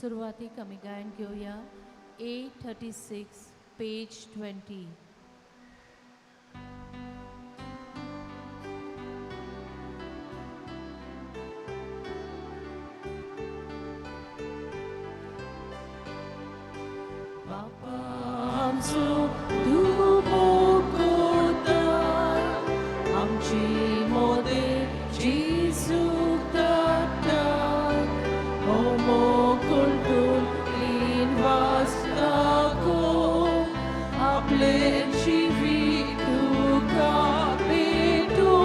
सुरुवातीक आमी गायन घेवया A36 पेज 20. आमचो धुवो कोतार, आमची मोदे जेजूक धाडटा. O मोकळटून लीन वाचताको, आपले जिवीत तुका भेटो.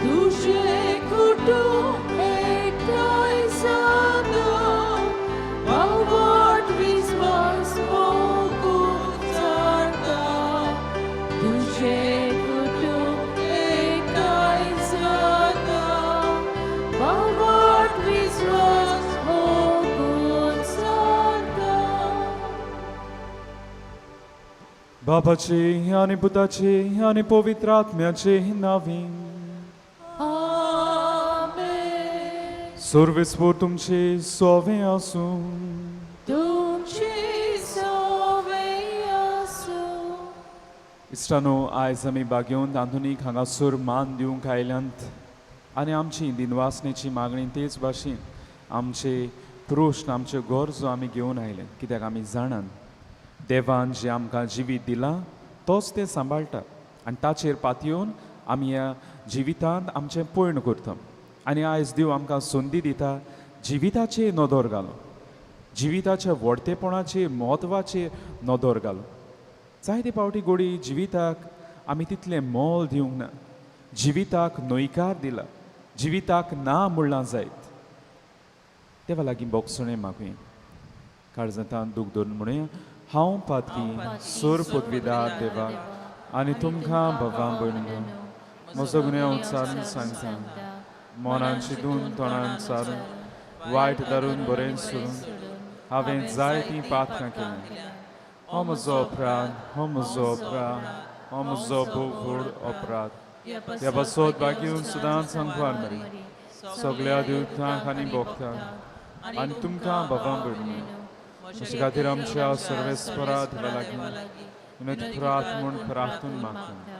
तुझे कुटुंब एकठांय जाता, वावड विस्वास मोगून जाता. तुझे कुटुंब एकठांय जाता, वावड विस्वास मोगून जाता. बापाचे आणि पुताचे आणि पवित्र आत्म्याचे नावी. आमेन. सर्वेस्वर तुमचे सोवे आसूं. तुमची सवय आसूं. इश्टानो, आयज आमी बागेवन आधुनीक हांगासर मान दिवंक आयल्यांत आनी आमची दिनवासनेची मागणी तेच भाशेन आमचे प्रश्न आमचे गरजो आमी घेवन आयले. कित्याक आमी जाणान देवान जे आमकां जिवीत दिलां तोच तें सांबाळटा आनी ताचेर पातयेवन आमी ह्या जिवितांत आमचें पयण करता. आनी आयज देव आमकां संदी दिता जिविताचेर नदर घालूं, जिविताच्या व्हडतेपणाचेर म्हत्वाचेर नदर घालूं. जायते फावटी घोडी जिविताक आमी तितलें मोल दिवंक ना, जिविताक न्हयकार दिला, जिविताक ना म्हणलां जायत. देवा लागीं बोगसणें मागुया, काळजांतान दूख धरून म्हणुया. हांव पातकी सोर पदवीदार देवाक आनी तुमकां भवां भयणीनो, म्हजो गुन्यांव उच्चारून सांगता, मोनान चिंतून तोंडान चारून वायट धरून बरें सोडून हांवें जायतीं पातकां केलीं. हो म्हजो अपराध, हो म्हजो अपराध, हो म्हजो भोव व्हड अपराध. ह्या बसोत बागेवन सदांच सांगवार मरी सगळ्या देवतांक आनी भोगतांक आनी तुमकां भवां भयणीनो, अशे खातीर आमच्या सर्वेस्परा देवा लागीं उनेत प्रार्थ म्हूण प्रार्थून मागता.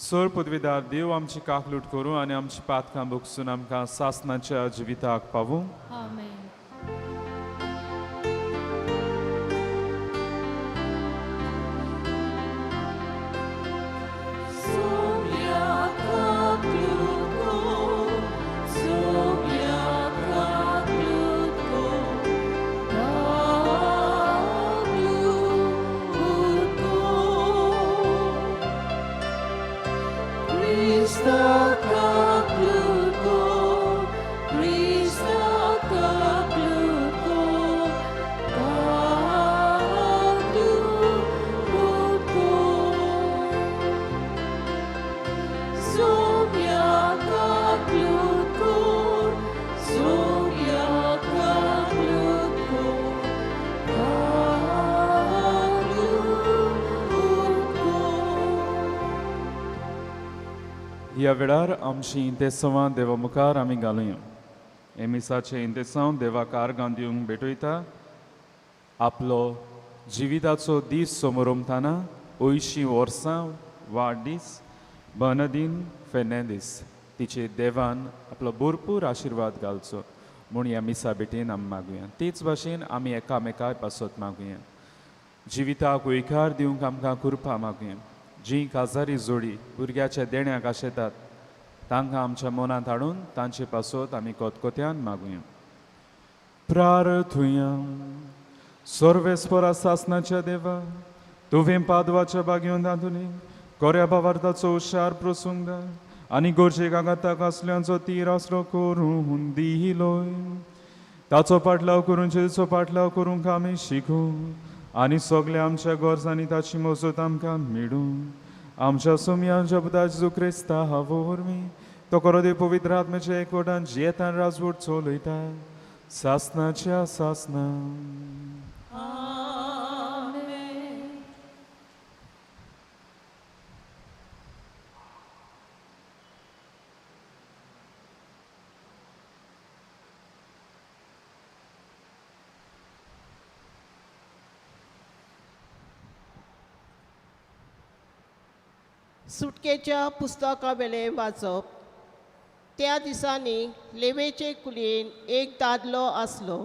सर पदवीदार देव आमची काकलूट करूं आनी आमची पातकां भोगसून आमकां सासणाच्या जिविताक पावूं. आमेन. ह्या वेळार आमची इंतेसांवां देवा मुखार आमी घालुया. एमिसाचे इंतेसांव देवाक आर्गां दिवंक भेटयता. आपलो जिविताचो दीस समोर उमताना 80 वर्सां वाडदीस बनदीन फेर्नांदीस तिचे देवान आपलो भरपूर आशिर्वाद घालचो म्हूण ह्या मिसा भेटेन आमी मागुया. तेच भाशेन आमी एकामेकाय पासत मागुया. जिविताक वैकार दिवंक आमकां कृपा मागुया. जी काजारी जोडी भुरग्याच्या देण्याक आशेतात तांकां आमच्या मनांत हाडून तांचे पासत आमी कोतकोत्यान मागुया. प्रार्थुया. सर्वेस्परा सासणाच्या देवा, तुवें पादवाच्या बागेवन दादुनी कोऱ्या भावार्थाचो हुशार प्रसूंग दा आनी गोरजेक आगाता कसल्यांचो तीर आसरो करून दिलोय. ताचो पाटलाव करून जेजूचो पाटलाव करूंक आमी शिकूं आनी सगल्या आमच्या गरजांनी ताची मजत आमकां मेळूं. आमच्या सुमयांच्या पुता जेजू क्रिस्ता वरवीं तो करो देव पवित्र आत्म्याच्या एकवटान जियेतान राजवट चलयता सासणाच्या सासना. सुटकेच्या पुस्तका वेले वाचप. त्या दिसांनी लेवेचे कुलीन एक दादलो आसलो.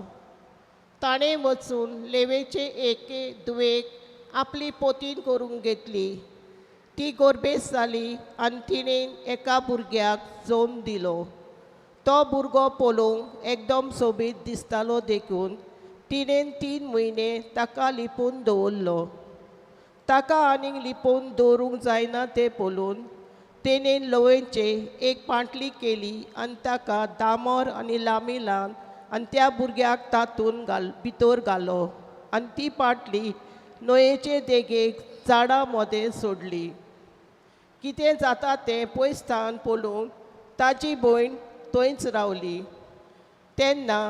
ताणें वचून लेवेचे एके दुवेक आपली पोतीन करून घेतली. ती गोरबेस जाली आनी तिणें एका भुरग्याक जोम दिलो. तो भुरगो पळोवंक एकदम सोबीत दिसतालो देखून तिणें 3 म्हयने ताका लिपून दवरलो. ताका आनीक लिपोवन दवरूंक जायना तें पळोवन तेणें लवयचे एक पांटली केली आनी ताका दामोर आनी लांबी लावन आनी त्या भुरग्याक तातूंत भितर घालो आनी ती पांटली न्हंयेचे देगेक झाडां मदें सोडली. कितें जाता तें पयसतान पळोवन ताची भयण थंयच रावली. तेन्ना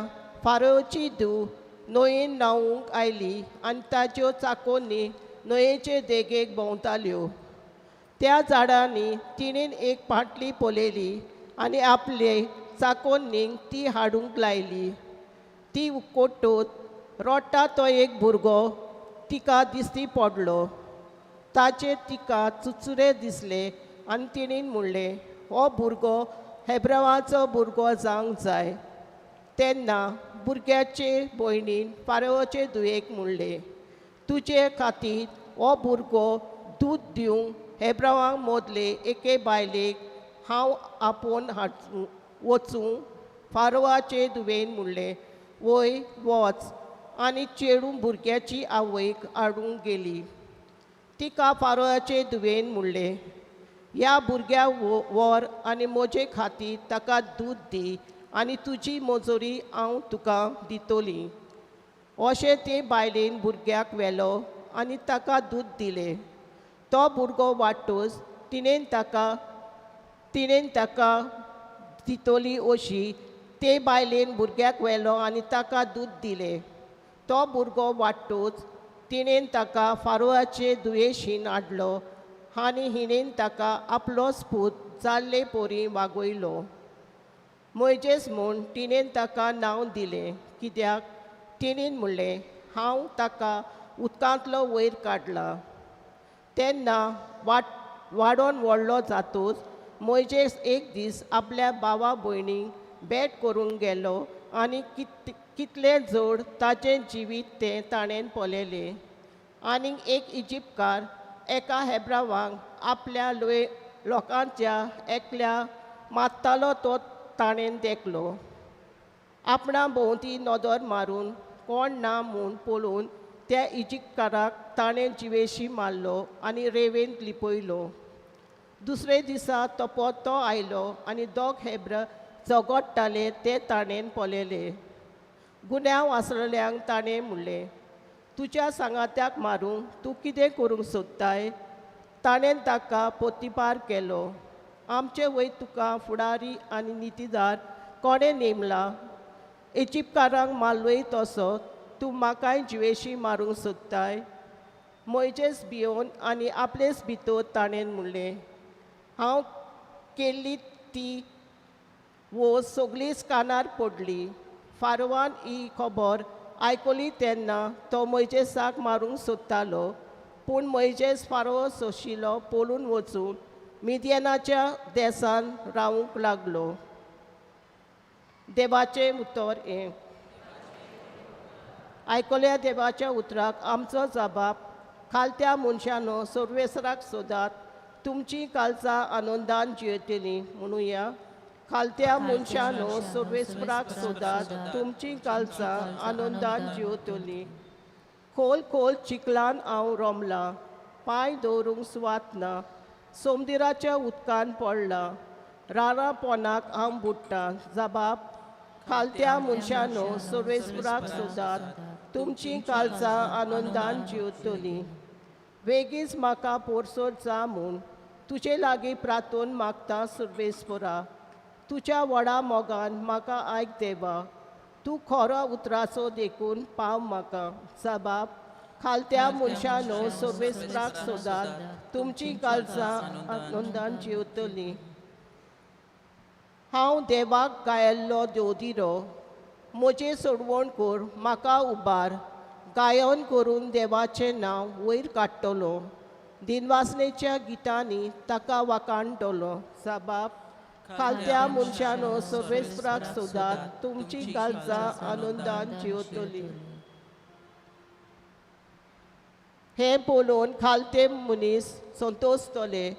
फारोची धूव न्हंयेन न्हावूंक आयली आनी ताच्यो चाकोनी न्हंयेचे देगेक भोंवताल्यो. त्या झाडांनी तिणेन एक पांटली पळयली आनी आपले चाकोनींक ती हाडूंक लायली. ती उकोट्टूत रोडटा तो एक भुरगो तिका दिश्टी पडलो. ताचे तिका चुचुरे दिसले आनी तिणेन म्हणलें, हो भुरगो हेब्रेवाचो भुरगो जावंक जाय. तेन्ना भुरग्याचे भयणीन फारोचे धुवेक म्हणलें, तुजे खातीर हो भुरगो दूद दिवंक हेब्रेवांक मोदले एके बायलेक हांव आपोवन वचूं. फारोवाचे धुवेन म्हणलें, वय वच. आनी चेडूं भुरग्याची आवयक हाडूंक गेली. तिका फारोवाचे धुवेन म्हणलें, ह्या भुरग्याक व्हर आनी म्हजे खातीर ताका दूद दी आनी तुजी मजुरी हांव तुका दितोली. अशें ते बायलेन भुरग्याक व्हेलो आनी ताका दूद दिलें. तो भुरगो वाडटूच तिणेन ताका दितोली अशी ते बायलेन भुरग्याक व्हेलो आनी ताका दूद दिलें. तो भुरगो वाडटूच तिणेन ताका फारोवाचे धुवेशीन हाडलो आनी हिणेन ताका आपलो पूत जाल्ले पोरी वागयलो. मोइजेस म्हूण तिणेन ताका नांव दिलें, कित्याक तिणेन म्हणलें, हांव ताका उदकांतलो वयर काडला. तेन्ना वाडोन व्हडलो जातूच मोइजेस एक दीस आपल्या भावा भयणीक भेट करूंक गेलो आनी कितले जड ताचें जिवीत तें ताणें पळयलें. आनीक एक इजिप्तकार एका हेब्रेवाक आपल्या लोकांच्या एकल्या मारतालो तो ताणें देखलो. आपणा भोंवती नदर मारून कोण ना म्हूण पळोवन त्या इजिप्तकाराक ताणें जिवेशी मारलो आनी रेंवेंत लिपयलो. दुसरे दिसा तो आयलो आनी दोग हेब्र झगडटाले ते ताणें पळयले. गुन्यांव आसलेल्यांक ताणें म्हणलें, तुज्या सांगात्याक मारूंक तूं कितें करूंक सोदताय? ताणें ताका पोतीपार केलो. आमचे वयर तुका फुडारी आनी नितीदार कोणें नेमला? इजिप्तकारांक मारलोय तसो तूं म्हाकाय जिवेशी मारूंक सोदताय? मोइजेस भियोन आनी आपलेच भितर ताणें म्हणलें, हांव केल्ली ती सगळीच कानार पडली. फारोवान ही खबर आयकली तेन्ना तो मोइजेसाक मारूंक सोदतालो. पूण मोइजेस फारोव सोशिलो पळून वचून मिद्यानाच्या देसान रावूंक लागलो. देवाचें उतर हें. आयकल्या देवाच्या उतराक आमचो जबाब, खालत्या मनशानो सर्वेसराक सोदात, तुमची काळजां आनंदान जियेतलीं. म्हणुया, खालत्या मनशानो सर्वेसराक सोदात, तुमची काळजां आनंदान जियेतलीं. खोल खोल चिखलान हांव रोमलां, पांय दवरूंक सुवात ना. समुद्राच्या उदकान पडलां, रारा पोनाक हांव बुडटां. जबाब, खालत्या मनशानो सर्वेसराक सोदात, तुमची काळजां आनंदान जियेतलीं. बेगीच म्हाका पोरसोर जा म्हूण तुजे लागीं प्रार्थोन मागता सर्वेस्परा. तुज्या व्हडा मोगान म्हाका आयक देवा. तूं खरो उतराचो देखून पाव म्हाका. जबाब, खालत्या मनशानो सर्वेस्पराक सोदात, तुमची काळजां आनंदान जियेतलीं. हांव देवाक गायल्लो देवदिरो, म्हजें सोडवण कर, म्हाका उबार. गायन करून देवाचें नांव वयर काडटलो. दिनवासनेच्या गितांनी ताका वाकाणटलो साबाब खालत्या मनशानो सर्वेस्पराक सोदात तुमची काळजां आनंदान जिवतली हे पळोवन खालते मनीस संतोषतले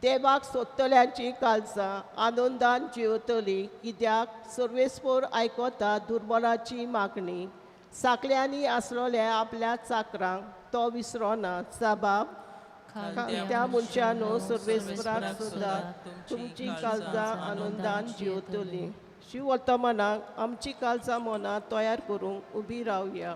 देवाक सोदतल्यांची काळजां आनंदान जिवतली कित्याक सर्वेस्पर आयकता दुर्बलाची मागणी साकल्यांनी आसलोल्या आपल्या चाकरांक तो विसरोना साबाब त्या मनशानो सर्वेस्पराक सुद्दां तुमची काळजां आनंदान जिवतली शिव वर्तमानाक आमची काळजां मनां तयार करूंक उबी रावया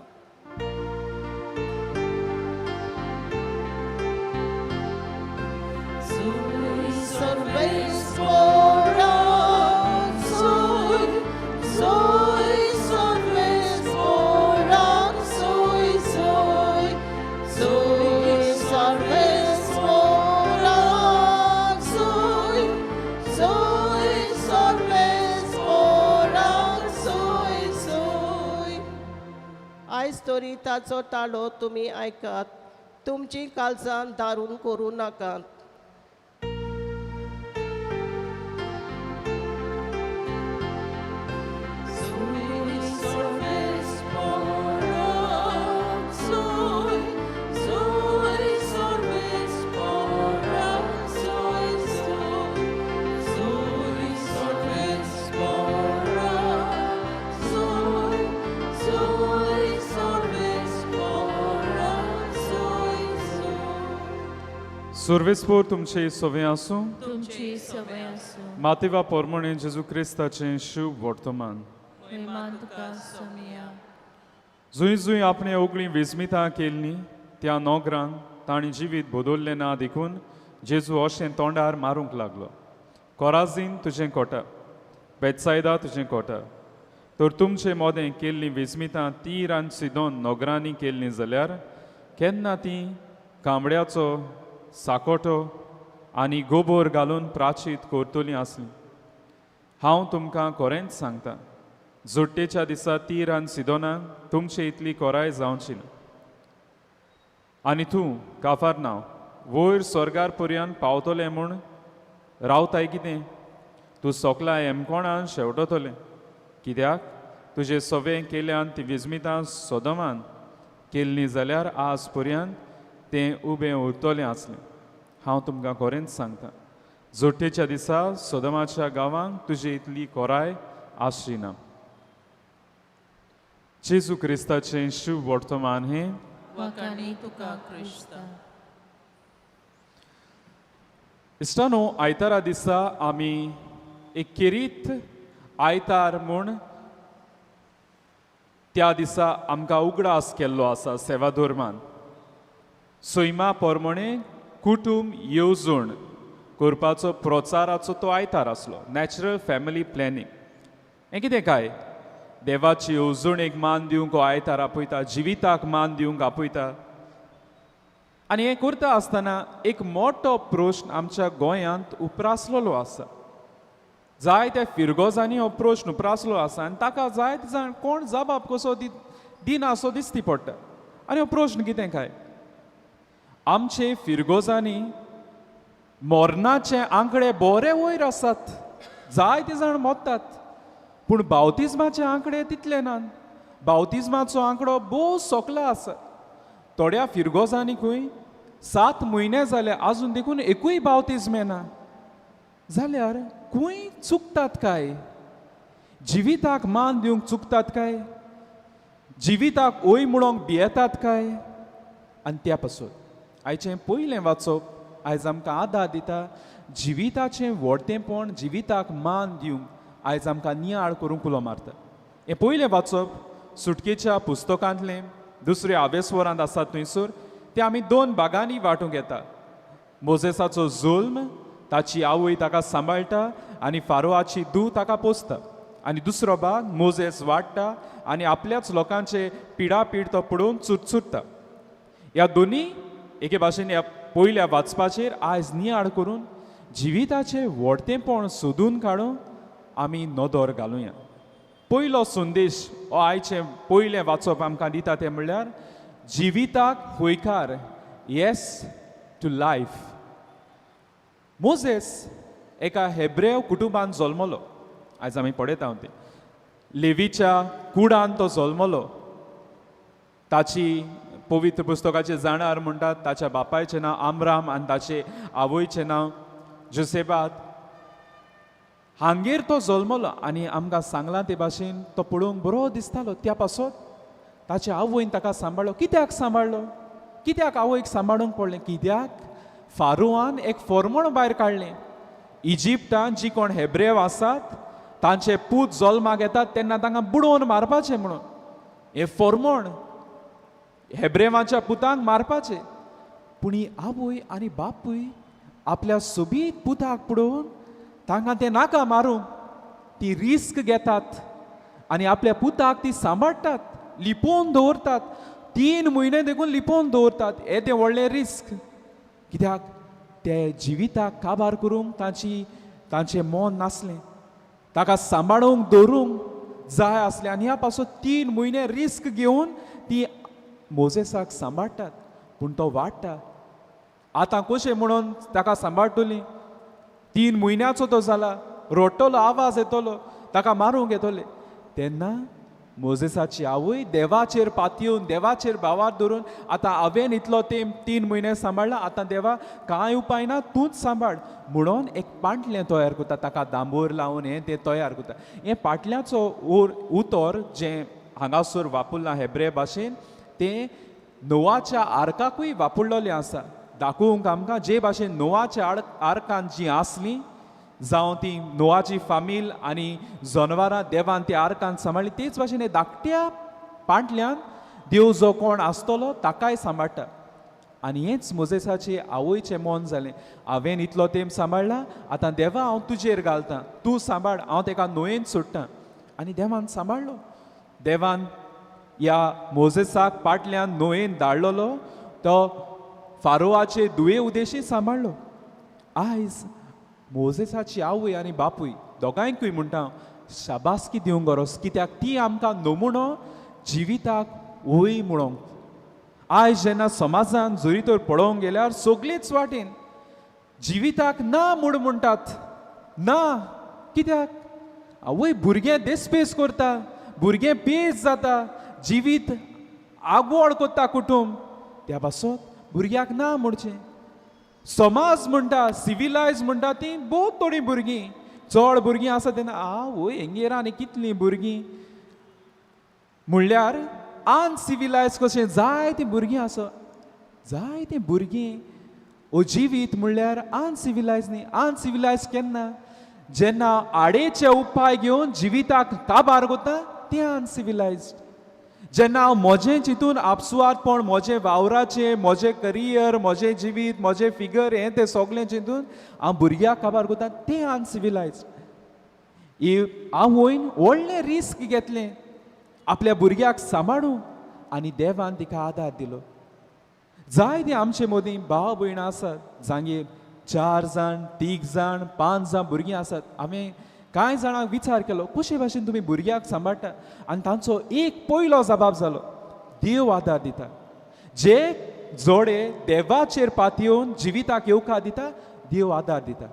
आयज तरी ताचो ताळो तुमी आयकात तुमची काळजां दारून करूं नाकात सर्वेस्पोर तुमचे सवे आसूं तुमची सवय आसूं मातेवा पोरमोणे जेजू क्रिस्ताचें शुभ वर्तमान विमान तुका समिया जुंय जुंय आपणे ओगळी वेजमितां केल्लीं त्या नोगरांक तांणी जिवीत बदल्लें ना देखून जेजू अशें तोंडार मारूंक लागलो कोराजीन तुजें कोटा बेतसायदा तुजें कोटा तर तुमचें मोदें केल्लीं वेजमितां तीर आनी सिदोन नोगरांनी केल्लीं जाल्यार केन्ना तीं कांबड्याचो साकोटो आनी गोबोर घालून प्राचीत करतलीं आसलीं हांव तुमकां खरेंच सांगता जोडटेच्या दिसा तीर आनी सिदोनाक तुमचे इतली कोराय जावची ना आनी तूं काफारनांव वयर स्वर्गार पर्यंत पावतलें म्हूण रावताय कितें तूं सोकला एमकोणान शेवटतलें कित्याक तुजें सवें केल्यान ती विजमितां सोदोमान केल्लीं जाल्यार आज पर्यंत तें उबें उरतलें आसलें हांव तुमकां खरेंच सांगता जोडटेच्या दिसा सोदोमाच्या गांवांक तुजी इतली कोराय आसची ना जेजू क्रिस्ताचें शुभ वर्तमान हें वखाणी तुका क्रिस्ता इश्टानो आयतारा दिसा आमी एक किरीत आयतार म्हूण त्या दिसा आमकां उगडास केल्लो आसा सेवा धर्मान सैमा पोरमोणे कुटुंब येवजण करपाचो प्रोत्साराचो तो आयतार आसलो नॅचरल फॅमिली प्लॅनिंग हें कितें काय देवाची येवजणेक मान दिवंक हो आयतार आपयता जिविताक मान दिवंक आपयता आनी हें करता आसतना एक मोठो प्रश्न आमच्या गोंयांत उप्रासलेलो आसा जायत्या फिरगोजांनी हो प्रश्न उप्रासलो आसा आनी ताका जायते जाण कोण जबाब कसो दिना असो दिसती पडटा आनी हो प्रश्न कितें काय आमचे फिरगोजांनी मोरनाचे आंकडे बरे वयर आसात जायते जाण मोत्तात पूण बावतिजमाचे आंकडे तितले नात बावतिजमाचो आंकडो भोव सोकला आसा थोड्या फिरगोजांनीकूय 7 म्हयने जाले आजून देखून एकूय बावतिजमे ना जाल्यार खूंय चुकतात काय जिविताक मान दिवंक चुकतात काय जिविताक ओय म्हणोंक भियेतात काय आनी त्या पासून आयचें पयलें वाचप आयज आमकां आदार दिता जिविताचें व्हडटेपण जिविताक मान दिवंक आयज आमकां नियाळ करूंक उलो मारता हें पयलें वाचप सुटकेच्या पुस्तकांतलें दुसरे आवेस्वरांत आसात थंयसर ते आमी 2 भागांनी वांटूंक येता मोजेसाचो जुल्म ताची आवय ताका सांबाळटा आनी फारोआची धूव ताका पोसता आनी दुसरो भाग मोजेस वाडटा आनी आपल्याच लोकांचे पिडापीड तो पडोवन चुरचुरता ह्या दोनी एके भाशेन ह्या पयल्या वाचपाचेर आयज नियाळ करून जिविताचें व्हडटेपण सोदून काडून आमी नदर घालुया पयलो संदेश हो आयचें पयलें वाचप आमकां दिता तें म्हणल्यार जिविताक होयकार येस टू लायफ. मोजेस एका हेब्रेव कुटुंबान जल्मलो. आयज आमी पळयता ते लेवीच्या कुडान तो जल्मलो. ताची पवित्र पुस्तकाचे जाणार म्हणटात ताच्या बापायचें नांव आमराम आनी ताचे आवयचें नांव जोसेबाद. हांगेर तो जल्मलो आनी आमकां सांगलां ते भाशेन तो पळोवंक बरो दिसतालो. त्या पासत ताच्या आवयन ताका सांबाळलो. कित्याक सांबाळलो? कित्याक आवयक सांबाळूंक पडलें? कित्याक फारुआन एक फॉर्मण भायर काडलें. इजिप्टान जी कोण हेब्रेव आसात तांचे पूत जल्माक येतात तेन्ना तांकां बुडोवन मारपाचें म्हणून. हे फॉर्मण हेब्रेवांच्या पुतांक मारपाचें. पूण ही आवय आनी बापूय आपल्या सोबीत पुताक पडोवन तांकां ते नाका मारूंक. ती रिस्क घेतात आनी आपल्या पुताक ती सांबाळटात, लिपोवन दवरतात. 3 म्हयने देखून लिपोवन दवरतात. हे ते व्हडलें रिस्क. कित्याक ते जिविताक काबार करूंक तांचें मन नासलें. ताका सांबाळूंक दवरूंक जाय आसलें आनी ह्या पासून 3 म्हयने रिस्क घेवन ती मोजेसाक सांबाळटात. पूण तो वाडटा. आतां कशें म्हणून ताका सांबाळटली? 3 म्हयन्याचो तो जाला. रोडटलो, आवाज येतलो, ताका मारूंक येतले. तेन्ना मोजेसाची आवय देवाचेर पातयेवन देवाचेर भावार धरून आतां हांवें इतलो तें 3 म्हयने सांबाळला, आतां देवा कांय उपाय ना, तूंच सांबाळ म्हणून एक पांटलें तयार करता. ताका दांबोर लावन हें तें तयार करता. हें पाटल्याचो उतर जें हांगासर वापरलां हेब्रे भाशेन तें नोवाच्या आर्काकूय वापरलेलें आसा. दाखोवंक आमकां जे भाशेन नोवाच्या आर्कान जी आसली जावं ती नोवाची फामील आनी जनवरां देवान ती आर्कान सांबाळली तेच भाशेन हे धाकट्या पांटल्यान देव जो कोण आसतलो ताकाय सांबाळटा. आनी हेंच मोजेसाचे आवयचें मन जालें. हांवें इतलो तेंप सांबाळला, आतां देवा हांव तुजेर घालतां, तूं सांबाळ, हांव ताका न्हंयेंत सोडटां. आनी देवान सांबाळलो. देवान ह्या मोजेसाक पाटल्यान न्हंयेंत धाडलेलो. तो फारोवाचे दुये उदेशी सांबाळलो. आयज मोजेसाची आवय आनी बापूय दोगांयकूय म्हणटा शाबासकी दिवंक गरज. कित्याक ती आमकां नमुनो जिविताक वय म्हणूंक. आयज जेन्ना समाजान जरी तर पळोवंक गेल्यार सगळीच वाटेन जिविताक ना म्हूण म्हणटात. ना कित्याक? आवय भुरगें देस्पेस करता, भुरगें पेज जाता, जिवीत आगोड करता कुटुंब. त्या पासत भुरग्याक ना म्हणचें. समाज म्हणटा, सिविलायज म्हणटा ती बहुत थोडीं भुरगीं, चड भुरगीं आसा तेन्ना आवय हेंगेर आनी कितलीं भुरगीं म्हणल्यार अनसिविलायज कशें जायतीं भुरगीं आसा. जायतीं भुरगीं अजिवीत म्हणल्यार अनसिविलायज न्ही. अनसिविलायज केन्ना? जेन्ना आडेचे उपाय घेवन जिविताक काबार करता तें अनसिविलायज. जेन्ना हांव म्हजें चिंतून आपसुवारपण, म्हजें वावराचें, म्हजें करियर, म्हजें जिवीत, म्हजें फिगर हें तें सगळें चिंतून हांव भुरग्याक काबार करता तें अनसिविलायज. आवयन व्हडलें रिस्क घेतलें आपल्या भुरग्याक सांबाळूं आनी देवान तिका आदार दिलो. जायतीं आमचे मदीं भाव भयणां आसात जांगेर 4 जाण, 3 जाण, 5 जाण भुरगीं आसात. हांवें कांय जाणांक विचार केलो कशे भाशेन तुमी भुरग्याक सांबाळटा आनी तांचो एक पयलो जबाब जालो देव आदार दिता. जे जोडे देवाचेर पातयेवन जिविताक येवकार दिता देव आदार दिता.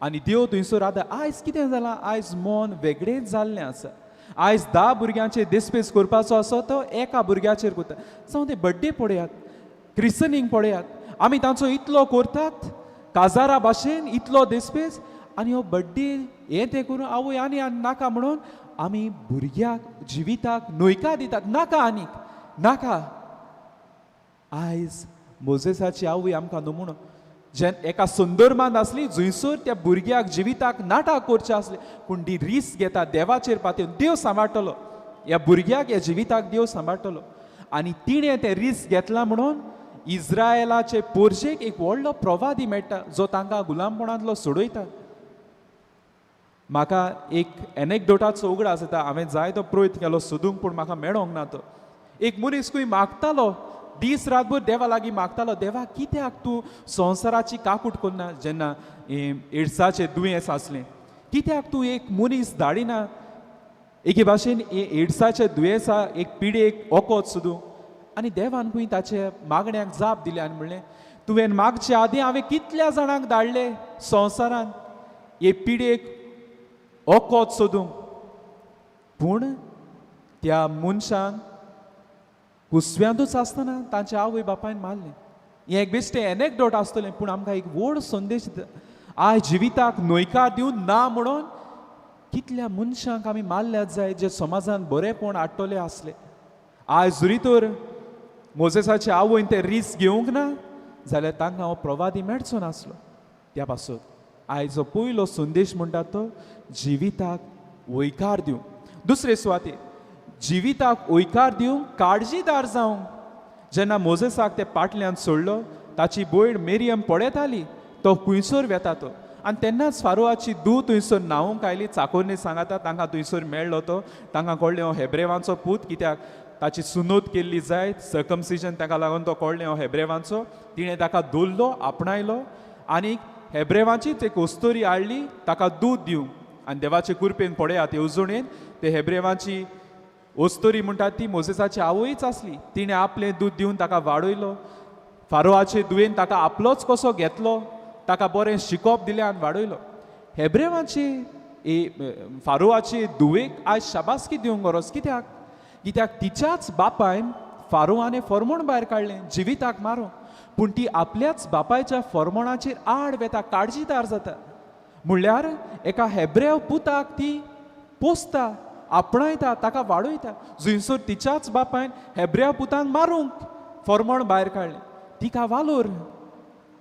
आनी देव थंयसर आदार. आयज कितें जालां? आयज मन वेगळेंच जाल्लें आसा. आयज 10 भुरग्यांचेर देस्पेस करपाचो आसा तो एका भुरग्याचेर करता. जावं ते बड्डे पळयात, क्रिस्टनींग पळयात, आमी तांचो इतलो करतात काजारा भाशेन इतलो देस्पेस आनी हो बड्डे हें तें करून आवय आनी नाका म्हणून आमी भुरग्याक जिविताक न्हयकार दितात. नाका आनीक नाका. आयज मोजेसाची आवय आमकां नमुनो. जेन्ना एका संदर्भांत आसली जंयसर त्या भुरग्याक जिविताक नाटक करचें आसलें पूण ती रिस्क घेता देवाचेर पातयेवन देव सांबाळटलो. ह्या भुरग्याक ह्या जिविताक देव सांबाळटलो. आनी तिणें तें रिस्क घेतलां म्हणून इस्रायलाचे पोरशेक एक व्हडलो प्रवादी मेळटा जो तांकां गुलामपणांतलो सोडयता. म्हाका एक एनेक्डोटाचो उगडास येता. हांवें जायतो प्रयत्न केलो सोदूंक पूण म्हाका मेळोंक ना तो. एक मनीस खंय मागतालो, दीस रातभर देवा लागीं मागतालो, देवा कित्याक तूं संवसाराची काकूट करना? जेन्ना एड्साचें दुयेंस आसलें कित्याक तूं एक मनीस धाडिना एके भाशेन एड्साच्या दुयेंसा एक पिडेक ओकोत सोदूं? आनी देवान खंय ताचे मागण्याक जाप दिलें आनी म्हणलें तुवें मागचे आदीं हांवें कितल्या जाणांक धाडले संवसारांत हे पिडेक ओकोत सोदूंक, पूण त्या मनशांक कुसव्यांतूच आसतना तांच्या आवय बापायन मारलें. हें एक बेश्टें एनेक्डोट आसतलें, पूण आमकां एक व्हड संदेश आयज जिविताक न्हयकार दिवन ना म्हणून कितल्या मनशांक आमी मारल्यात जाय जे समाजान बरेपण हाडटले आसले. आयज जरी तर मोजेसाचे आवयन ते रिस्क घेवंक ना जाल्यार तांकां हो प्रवादी मेळचो नासलो. त्या पासून आयचो पयलो संदेश म्हणटा तो जिविताक वयकार दिवंक. दुसरे सुवातेर जिविताक वयकार दिवंक काळजीदार जावंक. जेन्ना मोजेसाक ते पाटल्यान सोडलो, ताची भयण मेरियम पळयताली तो खुंयसर वेता तो, आनी तेन्नाच फारोआची धूव थंयसर न्हावूंक आयली. चाकोरनी सांगता तांकां थंयसर मेळ्ळो तो. तांकां कळ्ळें हो हेब्रेवांचो पूत, कित्याक ताची सुनोत केल्ली जाय, सर्कमसिजन ताका लागून तो कळ्ळें हो हेब्रेवांचो. तिणें ताका दवरलो, आपणायलो आनी हेब्रेवांचीच एक वस्तोरी हाडली ताका दूद दिवंक. आनी देवाचे कृपेन पळयात येवजणेन ते हेब्रेवांची वस्तोरी म्हणटा ती मोजेसाची आवयच आसली. तिणें आपलें दूद दिवन ताका वाडयलो. फारोआचे धुवेन ताका आपलोच कसो घेतलो, ताका बरें शिकोप दिलें आनी वाडयलो. हेब्रेवांची फारोआचे धुवेक आयज शाबासकी दिवंक गरज. कित्याक तिच्याच बापायन फारोआने फर्मोण भायर काडलें जिविताक मारूंक, पूण ती आपल्याच बापायच्या फर्मोणाचेर आड वेता, काळजीदार जाता. म्हणल्यार एका हेब्रेव पुताक ती पोसता, आपणायता, ताका वाडयता. जंयसर तिच्याच बापायन हेब्रेव पुतांक मारूंक फर्मोण भायर काडलें. तिका वालोर.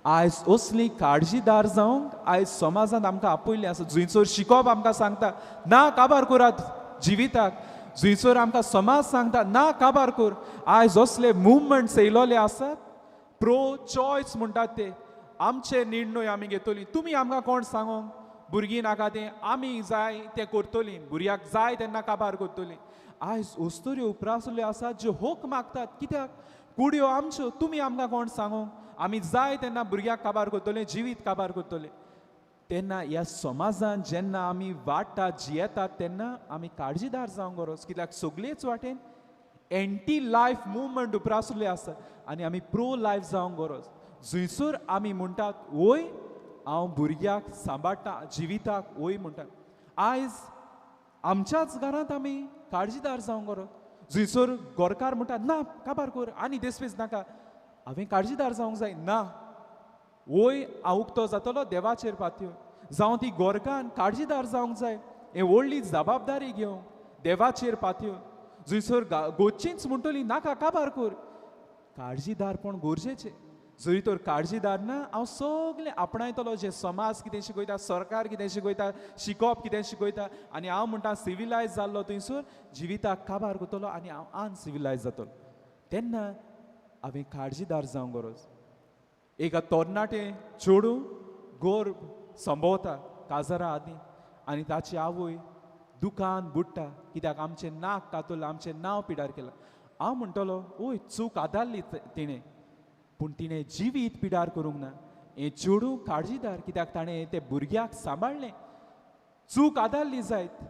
आयज असली काळजीदार जावंक आयज समाजांत आमकां आपयल्लें आसा. जंयसर शिकोप आमकां सांगता ना काबार करात जिविताक, जंयसर आमकां समाज सांगता ना काबार कर. आयज असले मुवमेंट्स येयलोले आसात, प्रो चॉयस म्हणटात ते. आमचे निर्णय आमी घेतली, तुमी आमकां कोण सांगोंक भुरगीं नाका तें, आमी जाय तें करतलीं, भुरग्याक जाय तेन्ना काबार करतलीं. आयज वस्तुऱ्यो उपरासल्यो आसात ज्यो होक मागतात. कित्याक कुडयो आमच्यो, तुमी आमकां कोण सांगोंक, आमी जाय तेन्ना भुरग्याक काबार करतले, जिवीत काबार करतले. तेन्ना ह्या समाजान जेन्ना आमी वाडटात, जियेतात, तेन्ना आमी काळजीदार जावंक गरज. कित्याक सगळेच वाटेन एंटी लायफ मुवमेंट उपरासले आसात आनी आमी प्रो लायफ जावंक गरज. जंयसर आमी म्हणटात वय हांव भुरग्याक सांबाळटा, जिविताक वय म्हणटात. आयज आमच्याच घरांत आमी काळजीदार जावंक गरज. जंयसर गोरकार म्हणटा ना काबार कर आनी देसपेस नाका, हांवें काळजीदार जावंक जाय ना, वय हांव उक्तो जातलो देवाचेर पातयो. जावं ती गोरकान काळजीदार जावंक जाय, हे व्हडली जबाबदारी घेवंक देवाचेर पातयो. जंयसर गोच्चींच म्हणटली नाका काबार कर, काळजीदारपण गरजेचें. जरी तर काळजीदार ना, हांव सगळें आपणायतलो जें समाज कितें शिकयता, सरकार कितें शिकयता, शिकोप कितें शिकयता, आनी हांव म्हणटा सिविलायज जाल्लो थंयसर जिविताक काबार करतलो आनी हांव अनसिविलायज जातलो. तेन्ना हांवें काळजीदार जावंक गरज. एका तरणाटें चेडूं गोर संभोवता काजारा आदीं आनी ताची आवय दुकान बुडटा, कित्याक आमचें नाक कातरलां, आमचें नांव पिड्यार केलां. हांव म्हणटलो ओय चूक आदारली तिणें, पूण तिणें जिवीत पिड्यार करूंक ना. हें चेडूं काळजीदार, कित्याक ताणें तें भुरग्याक सांबाळलें. चूक आदारली जायत,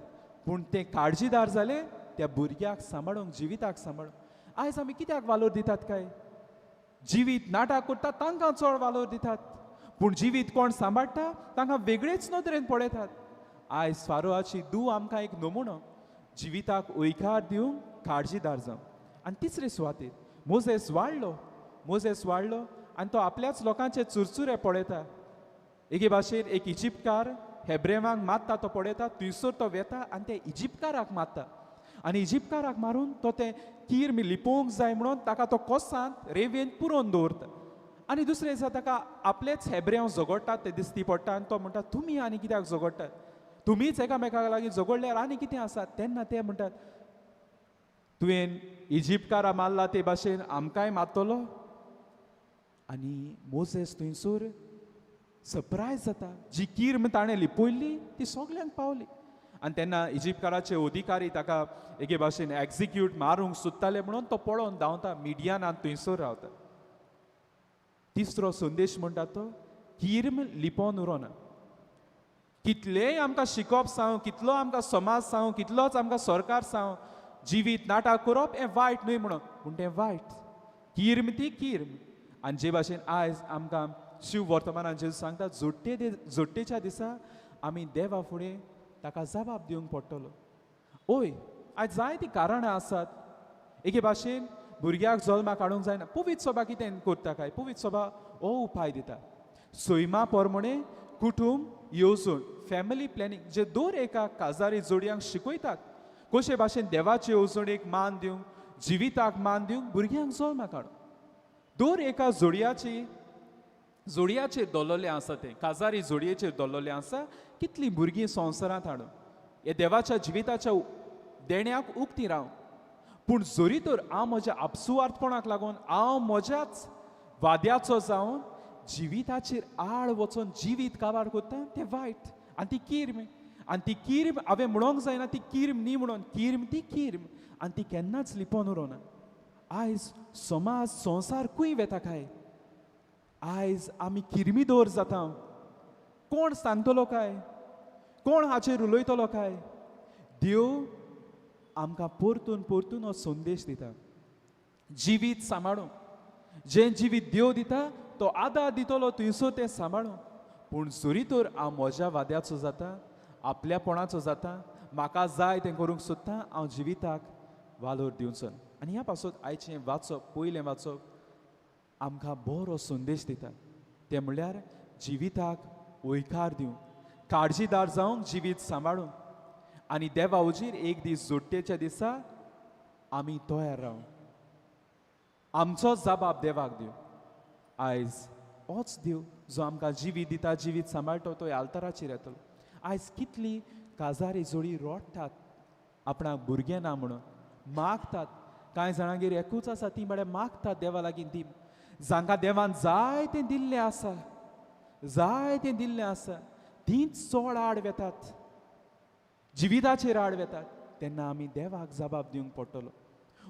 पूण तें काळजीदार जालें त्या भुरग्याक सांबाळूंक, जिविताक सांबाळूंक. आयज आमी कित्याक वालोर दितात काय? जिवीत नाटक करता तांकां चड वालोर दितात, पूण जिवीत कोण सांबाळटा तांकां वेगळेच नदरेन पळयतात. आयज फारोआची धूव आमकां एक नमुनो, जिविताक वयकार दिवंक काळजीदार जावं. आनी तिसरे सुवातेर मोजेस वाडलो आनी तो आपल्याच लोकांचे चुरचुरे पळयता. एके भाशेन एक इजिप्तकार हेब्रेवांक मारता तो पळयता, थंयसर तो वेता आनी ते इजिप्तकाराक मारता. आनी इजिप्तकाराक मारून तो तें कीर लिपोवंक जाय म्हणून ताका तो कोसांत रेंवेन पुरोवन दवरता. आनी दुसरे दिसा ताका आपलेच हेब्रेव झगडटात ते दिसती पडटा आनी तो म्हणटा तुमी आनी कित्याक झगडटात, तुमीच एकामेकाक लागीं झगडल्यार आनी कितें आसा. तेन्ना ते म्हणटात तुवें इजिप्तकारा मारला ते भाशेन आमकांय मारतलो. आनी मोजेस थंयसर सरप्रायज जाता, जी कीर ताणें लिपयल्ली ती सगल्यांक पावली. आनी तेन्ना इजिप्तकाराचे अधिकारी ताका एके भाशेन एक्झिक्यूट मारूंक सोदताले म्हणून तो पळोवन धांवता, मिडियान थंयसर रावता. तिसरो संदेश म्हणटा तो कीर्म लिपोवन उरोना. कितलेंय आमकां शिकोप सांग, कितलो आमकां समाज सांग, कितलोच आमकां सरकार सांग, जिवीत नाटक करप हें वायट न्हय म्हणून, पूण तें वायट. कीर्म ती कीर्म. आनी जे भाशेन आयज आमकां शिव वर्तमानान जेजू सांगता जोडटेच्या दिसा आमी देवा फुडें ताका जबाब दिवंक पडटलो. ओय आयज जायतीं कारणां आसात एके भाशेन भुरग्याक जल्माक हाडूंक जायना. पवित्र सभा कितें करता काय? पवित्र सभा हो उपाय दिता. सैमा पोरमणे कुटुंब येवजून फॅमिली प्लॅनिंग जे दर एका काजारी जोडयांक शिकयतात कशे भाशेन देवाचे येवजणेक मान दिवंक, जिविताक मान दिवंक, भुरग्यांक जल्माक हाडूंक. दर एका जोडयाचेर दवरलेलें आसा तें, काजारी जोडयेचेर दवरलेलें आसा कितलीं भुरगीं संवसारांत हाडूंक, हे देवाच्या जिविताच्या देण्याक उक्ती रावंक. पूण जोरी तर हांव म्हज्या आपसुवार्थपणाक लागून हांव म्हज्याच वाद्याचो जावन जिविताचेर आड वचून जिवीत काबार करता तें वायट आनी ती किर्म. आनी ती किर्म हांवें म्हणोंक जायना ती किर्म न्ही म्हणून, किर्म ती किर्म आनी ती केन्नाच लिपोन उरोना. आयज समाज संवसार खूंय वेता काय? आयज आमी किरमीदोर जाता. कोण सांगतलो काय? कोण हाचेर उलयतलो काय? देव आमकां परतून परतून हो संदेश दिता, जिवीत सांबाळूं. जें जिवीत देव दिता तो आदार दितलो तुयसो तें सांबाळूं. पूण जोरी तर हांव म्हज्या वाद्याचो जाता, आपल्यापणाचो जाता, म्हाका जाय तें करूंक सोदता, हांव जिविताक वालोर दिवचो. आनी ह्या पासून आयचें वाचप, पयलें वाचप आमकां बरो संदेश दिता. तें म्हणल्यार जिविताक वैकार दिवंक, काळजीदार जावंक, जिवीत सांबाळूंक. आनी देवा उजीर एक दीस जोडटेच्या दिसा आमी तयार रावंक. आमचो जबाब देवाक दिवं. आयज होच देव जो आमकां जिवीत दिता, जिवीत सांबाळटा तो आल्ताराचेर येतलो. आयज कितलीं काजारी जोडी रोडटात आपणाक भुरगें ना म्हणून, मागतात. कांय जाणांगेर एकूच आसा ती म्हळ्यार मागतात देवा लागीं ती, जांकां देवान जाय तें दिल्लें आसा, जाय तें दिल्लें आसा, तींच चोड आड वेतात, जिविताचेर आड वेतात. तेन्ना आमी देवाक जबाब दिवंक पडटलो.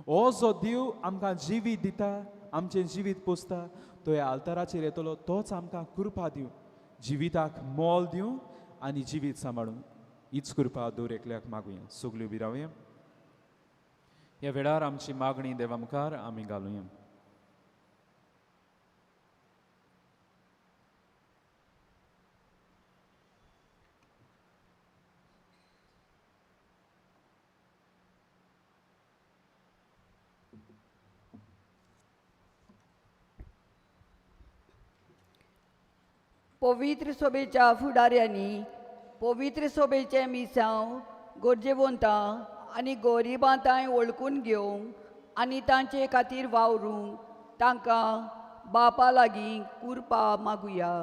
हो जो देव आमकां जिवीत दिता, आमचें जिवीत पोसता, तो ह्या आल्ताराचेर येतलो. तोच आमकां कृपा दिवं, जिविताक मोल दिवं आनी जिवीत सांबाळूं. हीच कृपा दर एकल्याक मागुया. सगळीं उबी रावया. ह्या वेळार आमची मागणी देवा मुखार आमी घालुया. पवित्र सभेच्या फुडाऱ्यांनी पवित्र सभेचे मिसांव गरजेवंतां आनी गोरिबांतांय वळखून घेवंक आनी तांचे खातीर वावरूंक तांकां बापा लागीं कृपा मागुया.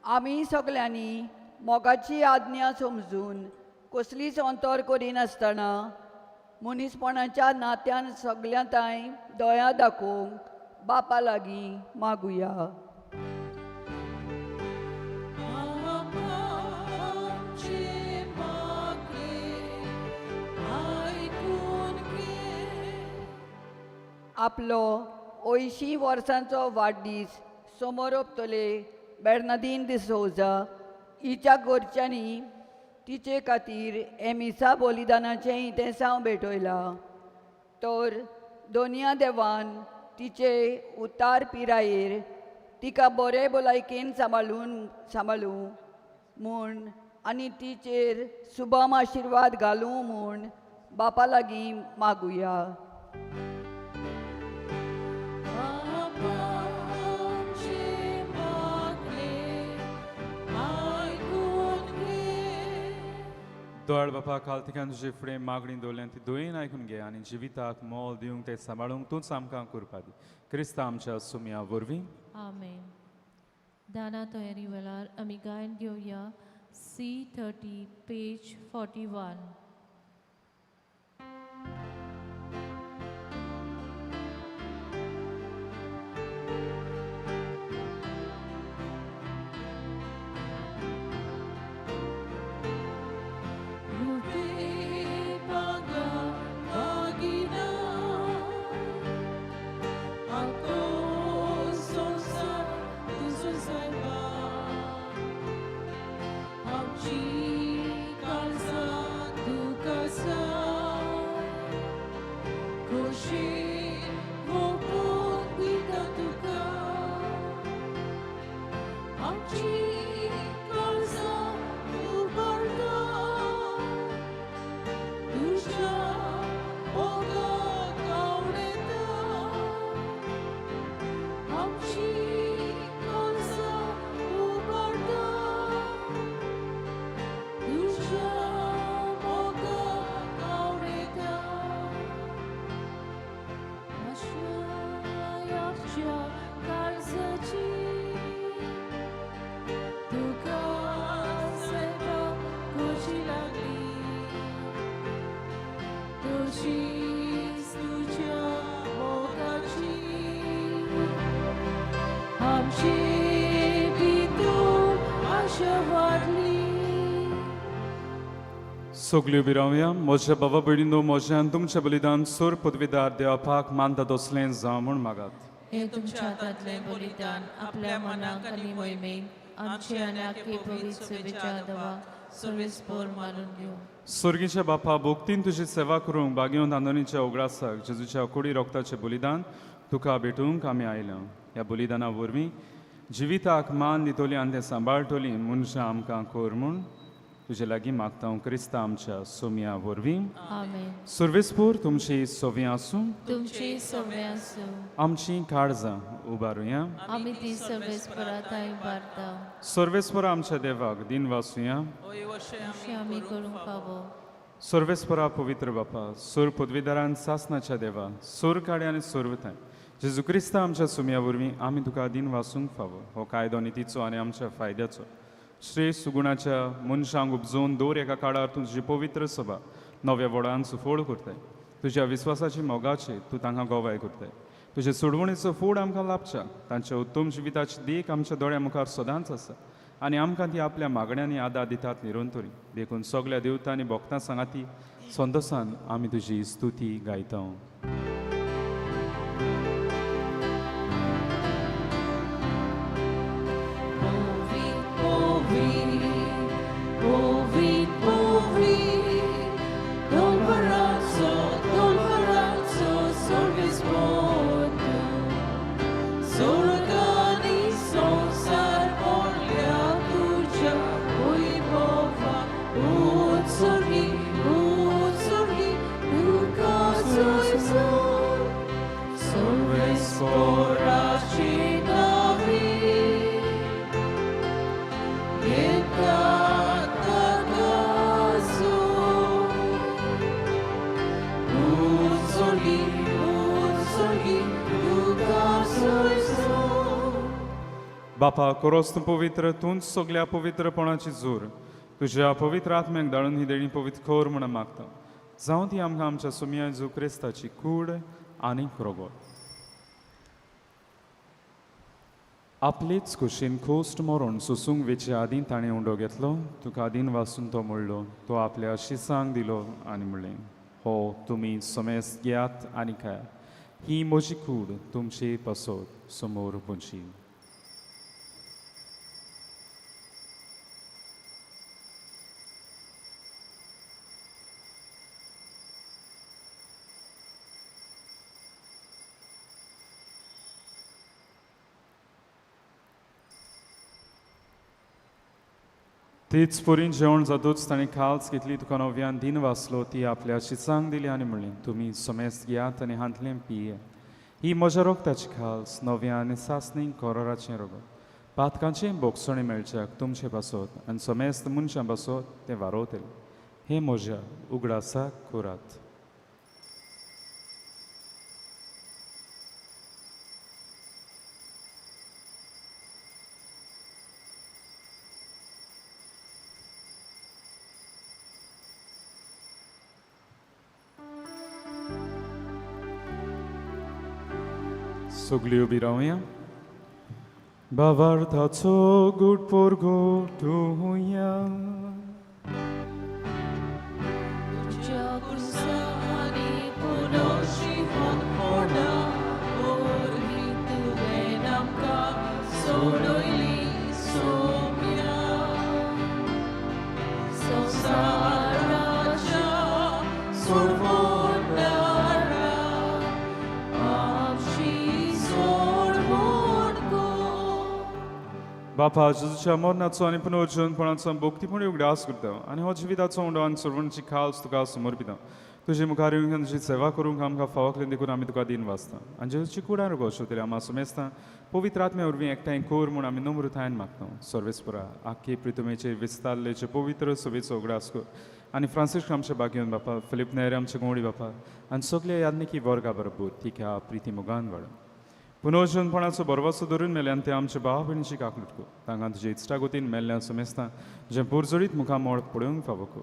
आमी सगळ्यांनी मोगाची आज्ञा समजून कसलीच अंतर करिनासतना मनीसपणाच्या नात्यान सगळ्यांताय दया दाखोवंक बापा लागीं मागुया. आपलो 80 वर्सांचो वाडदीस समोर ओंपतले बेर्नादीन डिसोजा हिच्या घरच्यांनी तिचे खातीर एमिसा बलिदानाचें इतेसांव भेटयलां. तर दोनिया देवान तिचे उतार पिरायेर तिका बरे भलायकेन सांबाळूं म्हूण आनी तिचेर शुभम आशिर्वाद घालूं म्हूण बापा लागीं मागुया. दोळ बापा कालतिकान तुजे फुडें मागणी दवरल्या ती दोयेन आयकून घे आनी जिविताक मोल दिवंक ते सांबाळूंक तूंच आमकां कृपा दी. क्रिस्ता आमच्या सुमया वरवीं आमेन. दाना तयारी वेळार आमी गायन घेवया C30 पेज 41. आशीष तुझ्या मोगाची आमची भितून आशा वाढली. सगळी उबी रावया. म्हज्या बाबा भयणीनो, म्हज्यान तुमचें बलिदान सोर पदवीदार देवापाक मानता तसलें जावं म्हूण मागात. हे तुमच्या हातांतलें बलिदान आपल्या मनाक आनी मोहिमेक आमचे आनी आख्खे पवित्र विचार दवा सर्वेस्पर मानून घेवं. स्वर्गीच्या बापा, भोगतीन तुजी सेवा करूंक बागेवन तांदळीच्या उगडासाक जेजूच्या कुडी रोगताचें बलिदान तुका भेटूंक आमी आयल्या. ह्या बलिदाना वरवीं जिविताक मान दितली आनी तें सांबाळटली मनशां आमकां कोर म्हूण तुजे लागीं मागता. क्रिस्ता आमच्या सोम्या वरवीं. आमेन. सर्वेस्पूर तुमची सोवी आसूं. तुमची सवय आसूं. आमची काळजां उबारुया. आमी ती सर्वेस्पराताय उबारता. सर्वेस्पर आमच्या देवाक दिन वासुया. अशें आमी करूंक फावो. सर्वेस्परा पवित्र बापा, सोर पदवीदारान सासनाच्या देवा, सोर काडे आनी सोर्वताय जेजू क्रिस्ता आमच्या सुम्या वरवीं आमी तुका दिन वासूंक फावो. हो कायदो नितीचो आनी आमच्या फायद्याचो श्रेष्ठ सुगुणाच्या मनशांक उपजोवन दवर एका काळार तूं तुजी पवित्र सभा नव्या वडान सुफोड करताय. तुज्या विस्वासाची मोगाचे तूं तांकां गोवाय करताय. तुजे सोडवणीचो फूड आमकां लाभच्या. तांच्या उत्तम जिविताची देख आमच्या दोळ्या मुखार सदांच आसा आनी आमकां ती आपल्या मागण्यांनी आदार दितात निरंतरी. देखून सगल्या देवतां आनी भक्तां सांगाती संतोसान आमी तुजी स्तुती गायता. बापा, कोरोस तूं पवित्र, तूंच सगल्या पवित्रपणाची जोर तुज्या पवित्र आत्म्याक धाडून ही देणी पवित्र खोर म्हणून मागता. जावं ती आमकां आमच्या सुम्या जेजू क्रिस्ताची कूड आनी रोगोट. आपलीच खुशीन खोस्ट मरोन सुसूंक वेचे आदीं ताणें उंडो घेतलो. तुका आदीन वाचून तो म्हणलो. तो आपल्या शिसांक दिलो आनी म्हणलें, हो तुमी समेस्त घेयात आनी खायात. ही म्हजी कूड तुमचे पासत समोर पोंची. तीच पुरीन जेवण जातूच ताणें खाल्स घेतली. तुका नव्यान दिन वाचलो. ती आपल्या शिसांक दिली आनी म्हणली, तुमी समेस्त घेयात आनी हातलें पिये. ही म्हज्या रोगताची खाल्स नव्या आनी सासणीक कोरोराचें रोगो. पातकांचें बोगसणें मेळच्याक तुमचे पासत आनी समेस्त मनशां पासत तें वारोवतलें. हे म्हज्या उगडासाक करात. सगळी उबी रावया. बावार्थाचो गूट पोरगोटुया. तुझ्या कुसानी पुनोशी होना ओरही तुवें आमकां सोडयली सोम्या. संवसाराच्या सोडवणारा आमची सोडवण कर. बापा, जेजूच्या मरणाचो आनी पुनर्जीवनपणाचो भोगतीपणी उगडास करता आनी हो जिविताचो उंडो आनी सर्वणची खाल्स तुका समर्पिता. तुजे मुखार येवन तुजी सेवा करूंक आमकां फावकलें देखून आमी तुका दिन वाचता. आनी जेजूची कुडार गोश्टतली आमी समेस्तां पवित्र आत्म्या वरवीं एकठांय कोर म्हूण आमी नम्रतायेन मागता. सर्वेस्परा आख्खे प्रितमेचेर विस्तारलेचे पवित्र सवेचो उगडास कर. आनी फ्रांसीस आमचे बागेवन बापा, फिलीप नेरे आमचे गोंवडी बापा आनी सगळे यादनिकी वर्गा बरोबर तिका प्रिती मोगान वाड. पुनर्जीवनपणाचो बरवासो धरून मेल्यान ते आमचे भाव भयणीची काकलूट कर. तांकां तुजे इश्टागोतीन मेल्ल्या समेस्तां जे पुरजोडीत मुखार मोड पळोवंक फावो कर.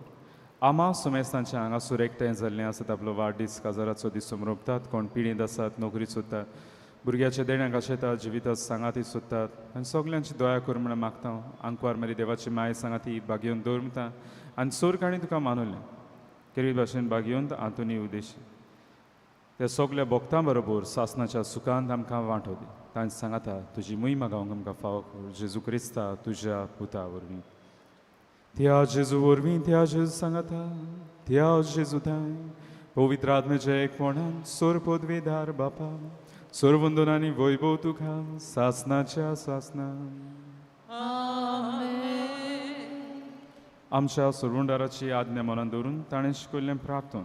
आमा सुमेस्तांच्या हांगासर एकठांय जाल्ले आसात आपलो वाडदीस काजाराचो दीस सोमरोपतात कोण पिडींत आसात नोकरी सोदतात भुरग्याच्या देण्याक आशेतात जिवितात सांगाती सोदतात आनी सगल्यांची दया कर म्हणून मागता आंकवार मेरी देवाची माय सांगाती बागयोन दवरता आनी सोर काणी तुका मानुलें केरी भाशेन बागयोन हातून उद्देशी त्या सगल्या भोगतां बरोबर सासनाच्या सुखांत आमकां वांटो दी तांचे सांगाता तुजी महिमा गावंक आमकां फावो कर जेजू क्रिस्ता तुज्या पुता वरवीं त्या जेजू वरवीं त्या जेजू सांगाता त्या जेजू थाय पवित्र आत्म्याच्या एकपणान सोर पदवेदार बापा सोर वंदनांनी वैभव तुका सासनाच्या सासनान आमच्या सुरवंडाराची आज्ञा मनान दवरून ताणें शिकयल्लें प्रार्थन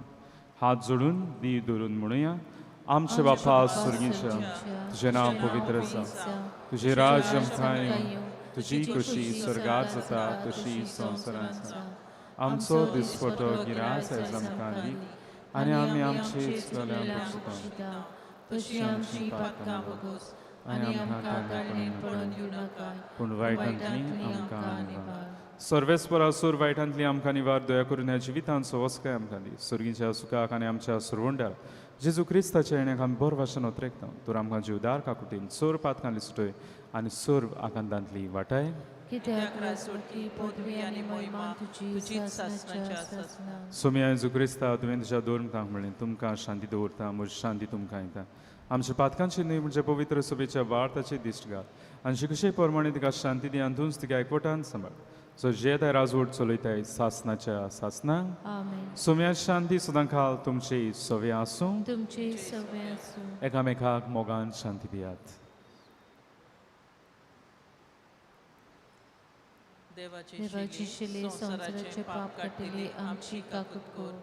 हात जोडून दी धरून म्हणुया आमचे बापा सुर्गीच्या तुजें नांव पवित्र आसा तुजें राज आमकां येवं तुजी कशी स्वर्गांत जाता तशी संवसारांत जाता आमचो दिसपटो गिरास आयज आमकां दी आनी आमी आमची चुकल्यांक बक्षिता तशी आमची पातकां वगोस आनी आमकां काळणेन पडून दिवं नाका पूण वायटांतली वायटांतली आमकां निवार निवार सर्वेस्परा सूर वायटांतली आमकां निवार दया करून ह्या जिवितांचो वस्काय आमकां दी सुर्गीच्या सुखाक आनी आमच्या सुरवंडार जेजू क्रिस्ताच्या येण्याक आमी बरो भाशेन उतरेकता तर आमकां जीवदार काकुटीन सोर पातकांतली सुटय आनी सोर आकांतांतली वाटाय कित्याक राजवटी पदवी आनी महिमा तुजी सासनाच्या सासनान सोम्या जेजू क्रिस्ता तुवें तुज्या दोरमकांक म्हणलें तुमकां शांती दवरता म्हजी शांती तुमकां येता आमच्या पातकांची न्हय म्हणजे पवित्र सभेच्या वार्ताची दिश्ट घाल आनी शिकशे प्रमाणे तिका शांती दी आनी तूंच तिका एकवटान सांबाळ सो जे त्या राजवट चलयताय सासनाच्या सासनाक आमेन सोम्या शांती सदां काल तुमची सवे आसूं तुमचे सगळे आसूं एकामेकाक मोगान शांती दियात देवाची शिले संवसाराचे पाप काटिले आमची काकूत कोर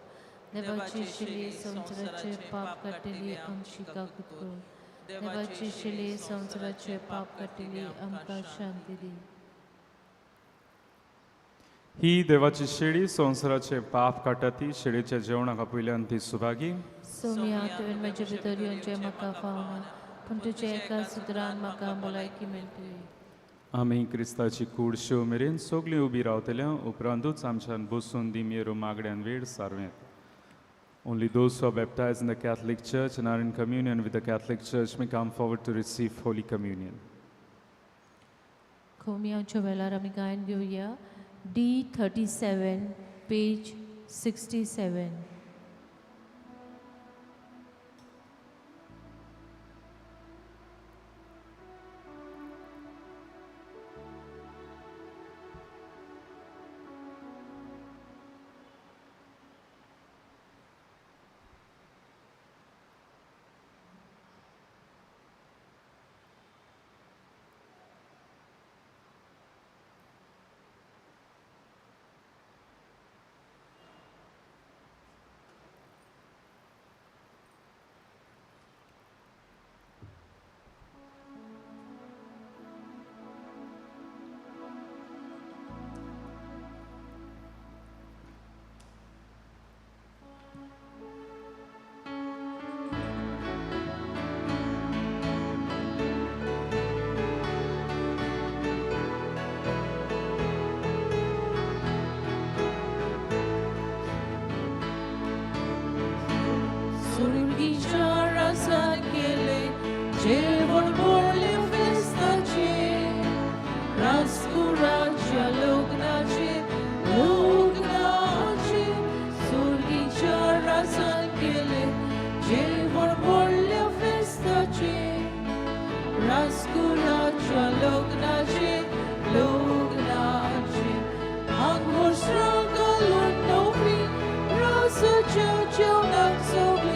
देवाची शिले संवसाराचे पाप काटिले आमची काकूत कोर देवाची शिले संवसाराचे पाप काटिले आमकां शांती दी ही देवाची शेळी संवसाराचे पाप काटा ती शेळीच्या जेवणाका पयल्यान ती सुभागी सोम्या तुवें म्हजे भितर येवचें म्हाका फावना पूण तुज्या एका सुत्रान म्हाका भलायकी मेळटली आमी क्रिस्ताची कूड शेव मेरेन सगळीं उबी रावतल्या उपरांतूच आमच्यान बसून दिमेरो मागड्यान वेळ सारवें Only those who are baptized in the Catholic Church and are in communion with the Catholic Church may come forward to receive Holy Communion. खोमियांच्या वेळार आमी गायन घेवया D37 पेज 67 सुर्गीच्या रसात गेले जेवण बोलले फेस्ताचे राजकुराच्या लग्नाचे सुर्गीच्या रसात गेले जेवण बोलले फेस्ताचे राजकुराच्या लग्नाचे आंघोळ घालून नवी रासाच्या जेवणाक सोबली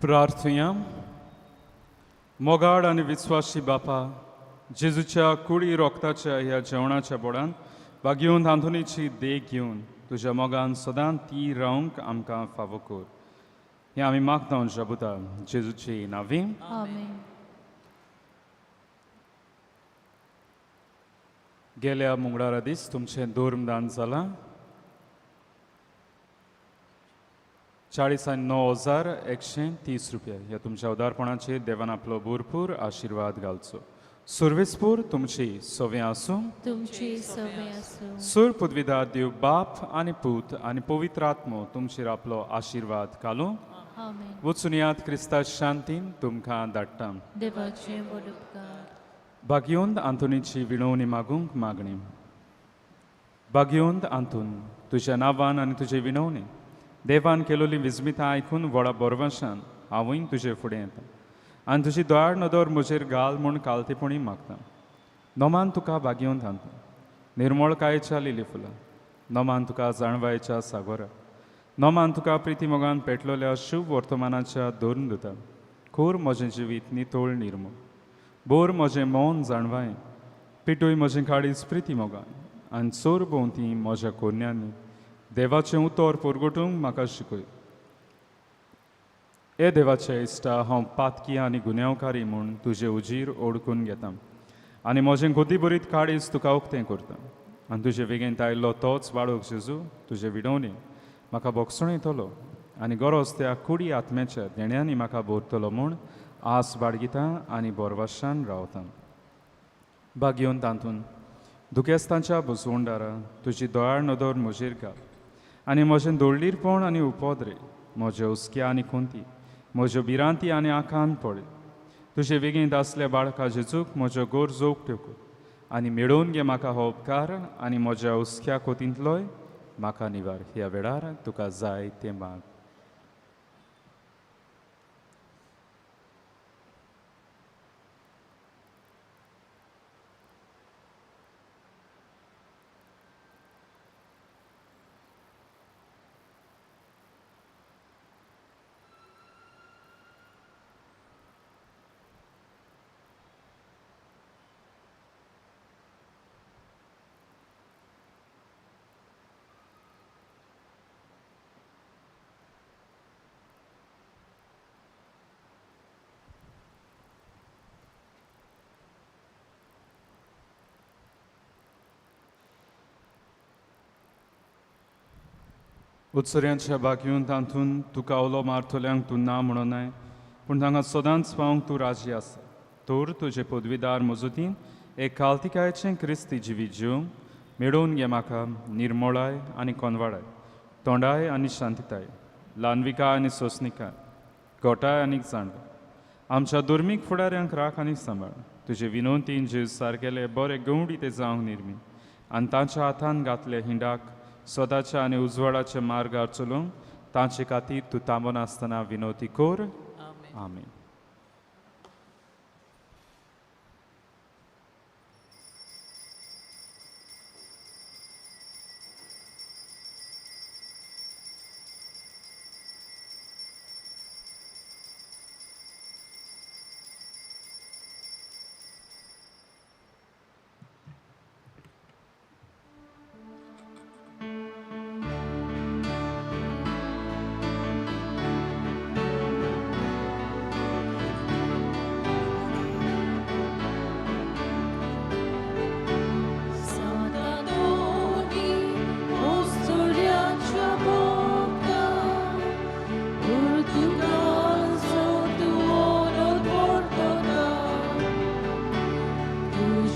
प्रार्थूया. मोगाड आणि विश्वासी बापा, जेजूच्या कुडी रोगताच्या ह्या जेवणाच्या बोडान बागेवन रांदुनीची देख घेवन तुज्या मोगान सदां ती रावंक आमकां फावो कर. हें आमी मागता जबुता जेजूची नांवी. आमेन. गेल्या मंगळारा दीस तुमचें धोर्मदान जालां. 49,130 रुपया ह्या तुमच्या उदारपणाचेर देवान आपलो भरपूर आशिर्वाद घालचो. सुरवेसपूर तुमची सोवें आसूं. तुमची सवय असो. सूर पदवीदार देव बाप आनी पूत आनी पवित्र आत्मो तुमचेर आपलो आशिर्वाद घालूं. आमेन. वचून यात क्रिस्ता शांतीन तुमकां धाडटा. देवाचे बरे उपकार. भाग्योंत आंतोनीची विणवणी मागूंक मागणी. भाग्योंत आंतून तुज्या नांवान आनी तुजे विणवणी देवान केलोली विजमितां आयकून व्हडा बोरवाशान हांवूय तुजे फुडें येता आनी तुजी दोळ नदर म्हजेर घाल म्हूण कालतेपणी मागता. नोमान तुका भाग्योंत आंतून निर्मळकायेच्या लिली फुलां. नोमान तुका जाणवायेच्या सागोरा. नोमान तुका प्रिती मोगान पेटलोल्या शुभ वर्तमानाच्या दोन दुता. खोर म्हजें जिवीत नितोळ निर्मळ. बोर म्हजें मौन जाणवाय. पिटूय म्हजें काळीज प्रिती मोगान आनी चोर भोंवती म्हज्या कोन्यांनी देवाचें उतर परगटूंक म्हाका शिकय. हे देवाचे इश्टा हांव पातकी आनी गुन्यांवकारी म्हूण तुजे उजीर ओडकून घेता आनी म्हजें गोदी बरीत काळीज तुका उक्तें करता. आनी तुजे वेगेंत आयिल्लो तोच बाळूक जेजू तुजे विडवणी म्हाका बोगसणयतलो आनी गरज त्या कुडी आत्म्याच्या देण्यांनी म्हाका भरतलो म्हूण आस बाळगिता आनी बोरवाशान रावता. भाग्योन तांतून दुखेस्तांच्या बुजवणदारा तुजी दोळार नदर म्हजेर घाल आनी म्हजें दोळलीरपण आनी उपोद्रे म्हज्या हुस्क्या आनी खुंती म्हज्यो भिरांती आनी आंखान पळय. तुजे वेगींत आसल्या बाळका जेजूक म्हज्यो गरजो उक्त्यो कर आनी मेळोवन घे म्हाका हो उपकार आनी म्हज्या हुस्क्या कोतींतलोय म्हाका निवार. ह्या वेळार तुका जाय तें माग. उत्सऱ्यांच्या बागेवन तांतून तुका ओलो मारतल्यांक तूं ना म्हणनाय पूण तांकां सदांच पावंक तूं राजी आसा. तर तुजे पदवीदार मजूतीन एक काल्तिकायेचें क्रिस्ती जिवीत जिवंक मेळोवन घे म्हाका निर्मळाय आनी कोनवाडाय, तोंडाय आनी शांतीताय, ल्हानविकाय आनी सोंसणिकाय, गोठाय आनी जाणवाय. आमच्या दुर्मीक फुडाऱ्यांक राख आनी सांबाळ. तुजे विनोवतीन जीव सारकेले बरे गवंडी ते जावंक निर्मी आनी तांच्या हातान घातले हिंडाक स्वताच्या आनी उजवाडाच्या मार्गार चलोवंक तांचे खातीर तूं थांबून आसतना विनोती कर. आमेन.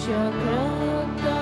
Jagrata